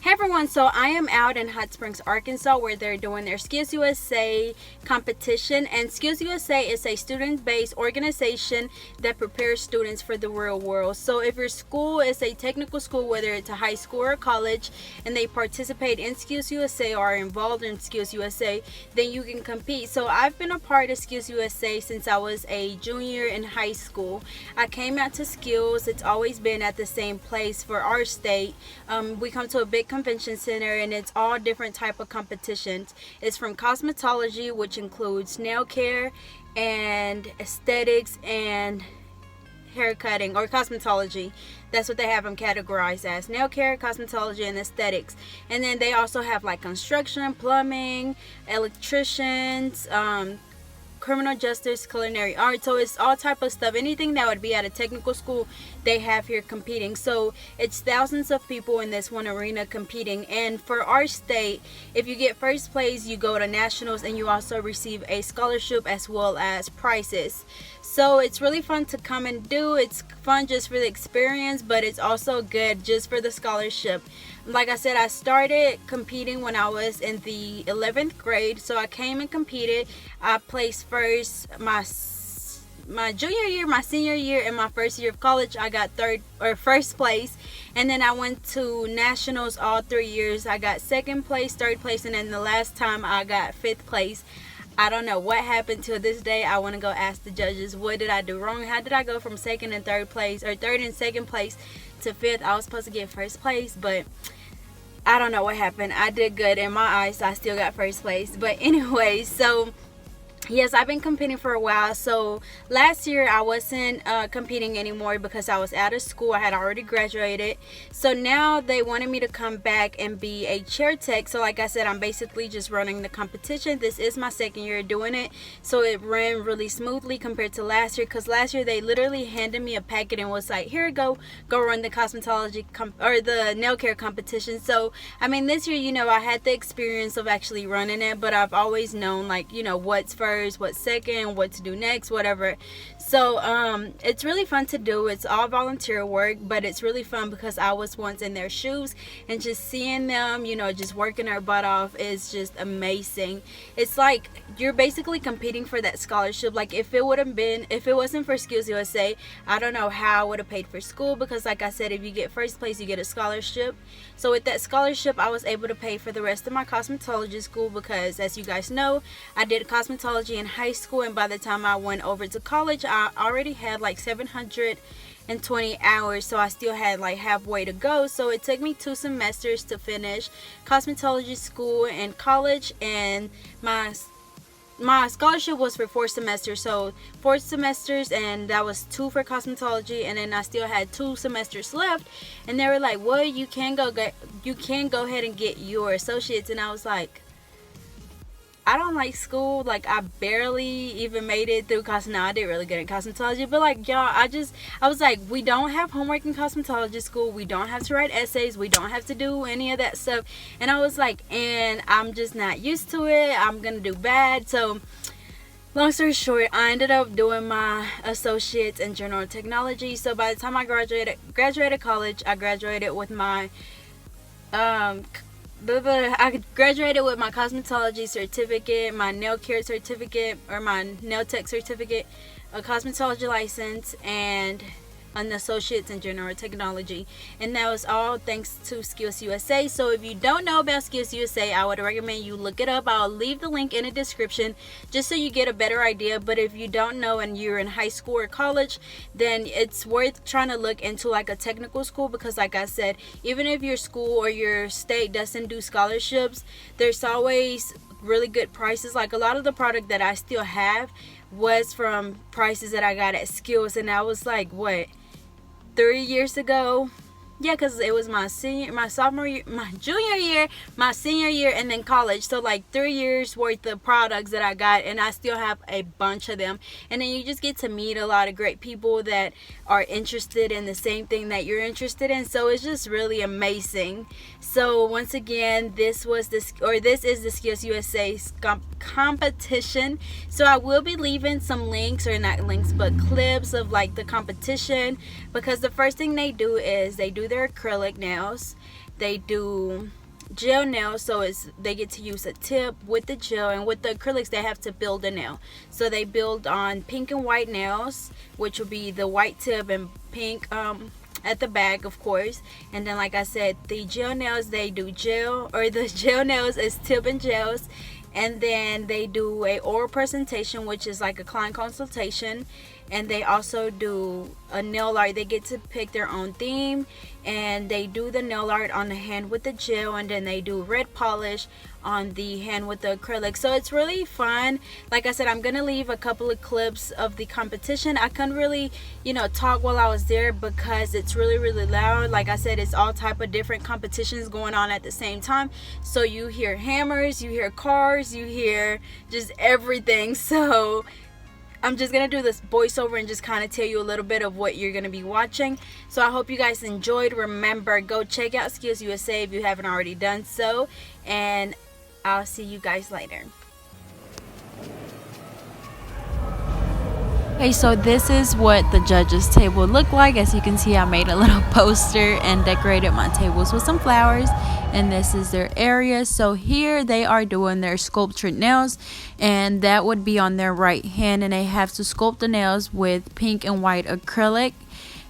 Hey everyone, so I am out in Hot Springs, Arkansas, where they're doing their SkillsUSA competition. And SkillsUSA is a student-based organization that prepares students for the real world. So if your school is a technical school, whether it's a high school or a college, and they participate in SkillsUSA or are involved in SkillsUSA, then you can compete. So I've been a part of SkillsUSA since I was a junior in high school. I came out to Skills. It's always been at the same place for our state. We come to a big convention center, and it's all different type of competitions. It's from cosmetology, which includes nail care and aesthetics and hair cutting, or cosmetology. That's what they have them categorized as: nail care, cosmetology, and aesthetics. And then they also have like construction, plumbing, electricians, criminal justice, culinary arts. So it's all type of stuff. Anything that would be at a technical school, they have here competing. So it's thousands of people in this one arena competing. And for our state, if you get first place, you go to nationals, and you also receive a scholarship as well as prizes. So it's really fun to come and do. It's fun just for the experience, but it's also good just for the scholarship. Like I said, I started competing when I was in the 11th grade. So I came and competed. I placed first my junior year, my senior year, and my first year of college. I got first place. And then I went to nationals all 3 years. I got second place, third place, and then the last time I got fifth place. I don't know what happened to this day. I want to go ask the judges, what did I do wrong? How did I go from second and third place, or third and second place, to fifth? I was supposed to get first place, but I don't know what happened. I did good in my eyes. I still got first place. But anyway, so yes, I've been competing for a while. So last year I wasn't competing anymore because I was out of school. I had already graduated. So now they wanted me to come back and be a chair tech. So like I said, I'm basically just running the competition. This is my second year doing it. So it ran really smoothly compared to last year, because last year they literally handed me a packet and was like, here you go run the cosmetology or the nail care competition. So I mean, this year, I had the experience of actually running it, but I've always known, like, what's first, what's second, what to do next, whatever. So it's really fun to do. It's all volunteer work, but it's really fun because I was once in their shoes, and just seeing them, just working their butt off is just amazing. It's like you're basically competing for that scholarship. Like if it wasn't for SkillsUSA, I don't know how I would have paid for school, because like I said, if you get first place, you get a scholarship. So with that scholarship, I was able to pay for the rest of my cosmetology school, because as you guys know, I did cosmetology in high school, and by the time I went over to college, I already had like 720 hours, so I still had like halfway to go. So it took me 2 semesters to finish cosmetology school and college, and my scholarship was for 4 semesters, so 4 semesters, and that was 2 for cosmetology, and then I still had 2 semesters left. And they were like, well, you can go ahead and get your associates. And I was like, I don't like school. Like, I barely even made it through cosmetology. I did really good at cosmetology, but like, y'all, I was like, we don't have homework in cosmetology school. We don't have to write essays. We don't have to do any of that stuff. And I was like, and I'm just not used to it. I'm gonna do bad. So long story short, I ended up doing my associates in general technology. So by the time I graduated college, I graduated with my I graduated with my cosmetology certificate, my nail care certificate, or my nail tech certificate, a cosmetology license, and an associates in general technology. And that was all thanks to SkillsUSA. So if you don't know about SkillsUSA, I would recommend you look it up. I'll leave the link in the description just so you get a better idea. But if you don't know and you're in high school or college, then it's worth trying to look into like a technical school, because like I said, even if your school or your state doesn't do scholarships, there's always really good prices. Like a lot of the product that I still have was from prices that I got at Skills, and I was like, what, 3 years ago? Yeah, because it was my sophomore year, my junior year, my senior year, and then college. So like 3 years worth of products that I got, and I still have a bunch of them. And then you just get to meet a lot of great people that are interested in the same thing that you're interested in. So it's just really amazing. So once again, this is the SkillsUSA competition. So I will be leaving some links, or not links, but clips of like the competition, because the first thing they do is they do do their acrylic nails. They do gel nails, so they get to use a tip with the gel, and with the acrylics they have to build a nail. So they build on pink and white nails, which will be the white tip and pink at the back, of course. And then, like I said, the gel nails, they do gel, or the gel nails is tip and gels. And then they do a oral presentation, which is like a client consultation. And they also do a nail art. They get to pick their own theme, and they do the nail art on the hand with the gel, and then they do red polish on the hand with the acrylic. So it's really fun. Like I said, I'm gonna leave a couple of clips of the competition. I couldn't really, talk while I was there because it's really loud. Like I said, it's all type of different competitions going on at the same time. So you hear hammers, you hear cars, you hear just everything. So I'm just gonna do this voiceover and just kind of tell you a little bit of what you're gonna be watching. So I hope you guys enjoyed. Remember, go check out SkillsUSA if you haven't already done so, and I'll see you guys later. Okay, so this is what the judges table looked like. As you can see, I made a little poster and decorated my tables with some flowers, and this is their area. So here they are doing their sculptured nails, and that would be on their right hand, and they have to sculpt the nails with pink and white acrylic.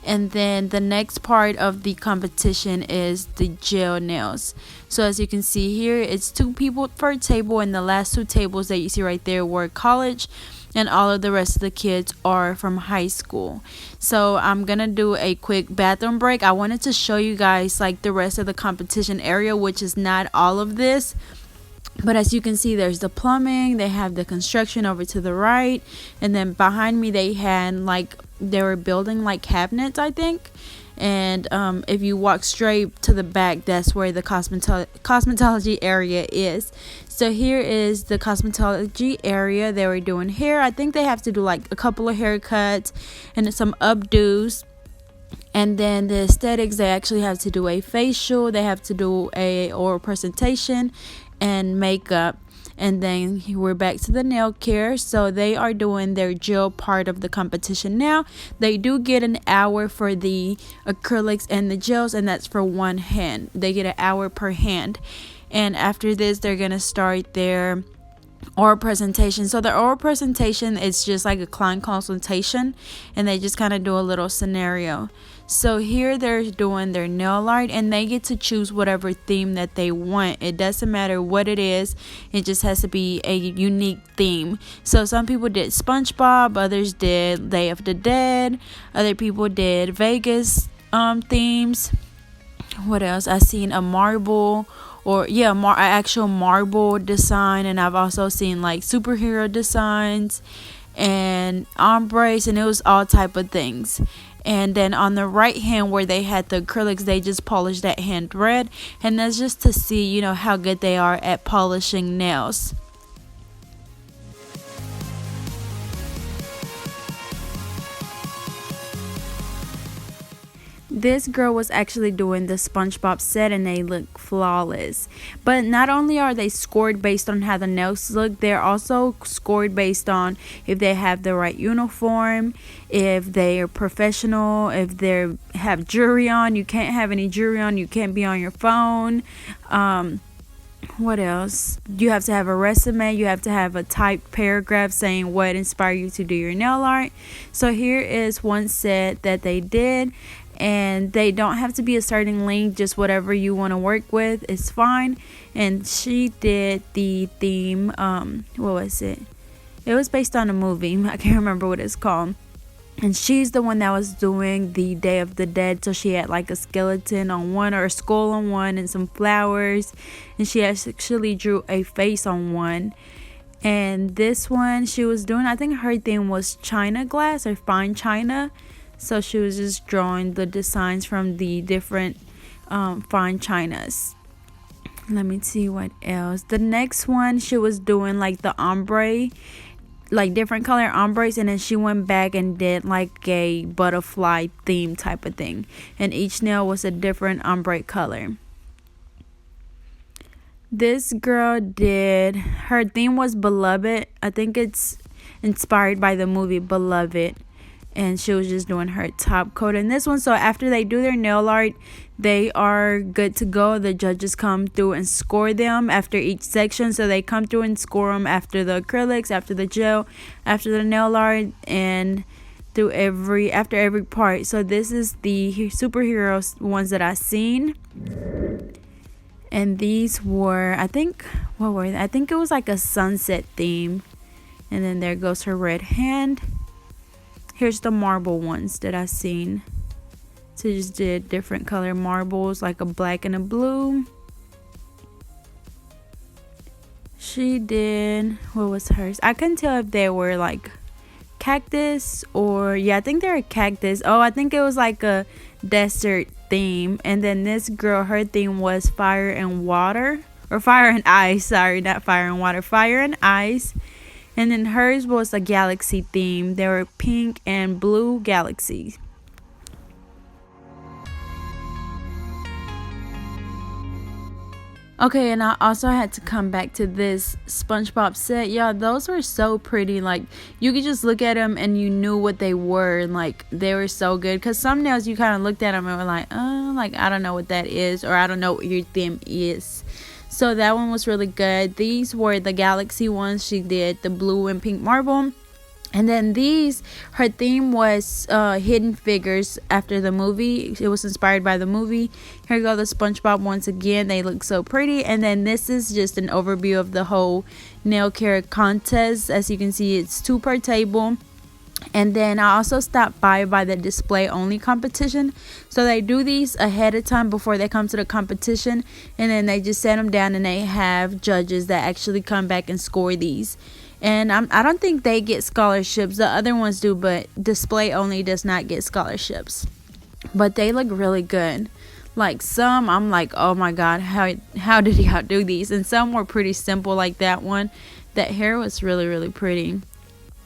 And then the next part of the competition is the gel nails. So as you can see here, it's 2 people per table, and the last 2 tables that you see right there were college, and all of the rest of the kids are from high school. So I'm gonna do a quick bathroom break. I wanted to show you guys like the rest of the competition area, which is not all of this, but as you can see, there's the plumbing, they have the construction over to the right, and then behind me they were building like cabinets, I think. And if you walk straight to the back, that's where the cosmetology area is. So here is the cosmetology area. They were doing hair. I think they have to do like a couple of haircuts and some updos. And then the aesthetics, they actually have to do a facial. They have to do a oral presentation and makeup. And then we're back to the nail care. So they are doing their gel part of the competition now. They do get an hour for the acrylics and the gels, and that's for one hand. They get an hour per hand. And after this, they're going to start their oral presentation. So the oral presentation is just like a client consultation, and they just kind of do a little scenario. So here they're doing their nail art, and they get to choose whatever theme that they want. It doesn't matter what it is, it just has to be a unique theme. So some people did SpongeBob, others did Day of the Dead, other people did Vegas themes. What else? I seen a marble, actual marble design, and I've also seen like superhero designs and ombres, and it was all type of things. And then on the right hand where they had the acrylics, they just polished that hand red, and that's just to see how good they are at polishing nails. This girl was actually doing the SpongeBob set, and they look flawless. But not only are they scored based on how the nails look, they're also scored based on if they have the right uniform, if they are professional, if they have jewelry on. You can't have any jewelry on, you can't be on your phone. What else? You have to have a resume. You have to have a typed paragraph saying what inspired you to do your nail art. So here is one set that they did, and they don't have to be a certain length, just whatever you want to work with is fine. And she did the theme, what was it? It was based on a movie. I can't remember what it's called. And she's the one that was doing the Day of the Dead. So she had like a skeleton on one, or a skull on one, and some flowers. And she actually drew a face on one. And this one she was doing, I think her theme was China glass or fine china. So she was just drawing the designs from the different fine chinas. Let me see what else. The next one, she was doing like the ombre, like different color ombres, and then she went back and did like a butterfly theme type of thing, and each nail was a different ombre color. This girl did, her theme was Beloved. I think it's inspired by the movie Beloved. and she was just doing her top coat in this one. So after they do their nail art, they are good to go. The judges come through and score them after each section. So they come through and score them after the acrylics, after the gel, after the nail art, and through after every part. So this is the superhero ones that I've seen. And these were, I think, what were they? I think it was like a sunset theme. And then there goes her red hand. Here's the marble ones that I've seen. So just did different color marbles, like a black and a blue. She did, what was hers? I couldn't tell if they were like cactus or, yeah, I think they were cactus. Oh, I think it was like a desert theme. And then this girl, her theme was fire and water, or fire and ice. Sorry, not fire and water, fire and ice. And then hers was a galaxy theme. They were pink and blue galaxies. Okay, and I also had to come back to this SpongeBob set. Yeah, those were so pretty. Like, you could just look at them and you knew what they were. Like, they were so good. Because some nails, you kind of looked at them and were like, oh, like, I don't know what that is. Or I don't know what your theme is. So that one was really good. These were the galaxy ones. She did the blue and pink marble. And then these, her theme was Hidden Figures after the movie. It was inspired by the movie. Here go the SpongeBob once again. They look so pretty. And then this is just an overview of the whole nail care contest. As you can see, it's 2 per table. And then I also stopped by the display only competition. So they do these ahead of time before they come to the competition. And then they just set them down and they have judges that actually come back and score these. And I don't think they get scholarships. The other ones do, but display only does not get scholarships. But they look really good. Like some, I'm like, oh my god, how did y'all do these? And some were pretty simple, like that one. That hair was really, really pretty.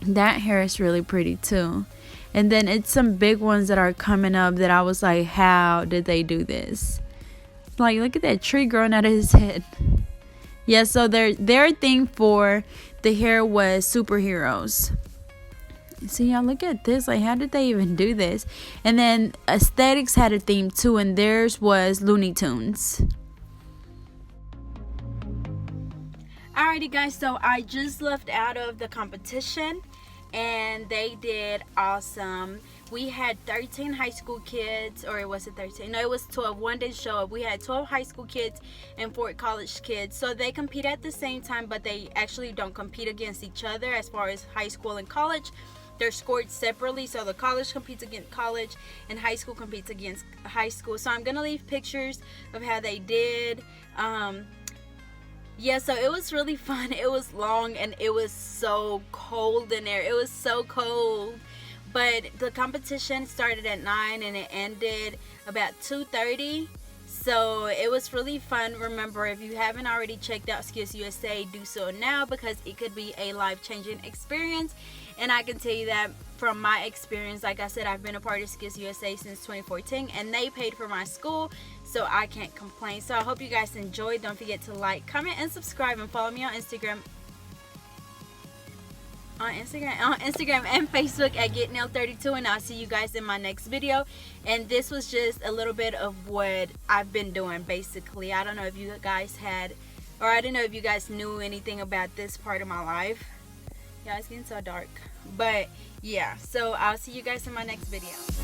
That hair is really pretty too. And then it's some big ones that are coming up that I was like, how did they do this? Like, look at that tree growing out of his head. Yeah, so their thing for the hair was superheroes. See, y'all, look at this. Like, how did they even do this? And then aesthetics had a theme too, and theirs was Looney Tunes. Alrighty, guys, so I just left out of the competition and they did awesome. We had 13 high school kids, or was it 13? No, it was 12. One did show up. We had 12 high school kids and 4 college kids. So they compete at the same time, but they actually don't compete against each other as far as high school and college. They're scored separately. So the college competes against college and high school competes against high school. So I'm going to leave pictures of how they did. Yeah, so it was really fun. It was long and it was so cold in there. It was so cold. But the competition started at 9 and it ended about 2:30. So it was really fun. Remember, if you haven't already checked out SkillsUSA, do so now because it could be a life-changing experience. And I can tell you that from my experience, like I said, I've been a part of SkillsUSA since 2014 and they paid for my school, so I can't complain. So I hope you guys enjoyed. Don't forget to like, comment, and subscribe, and follow me on Instagram and Facebook at GetNailed32, and I'll see you guys in my next video. And this was just a little bit of what I've been doing basically. I don't know if you guys had, or I don't know if you guys knew anything about this part of my life. Yeah, it's getting so dark, but yeah, so I'll see you guys in my next video.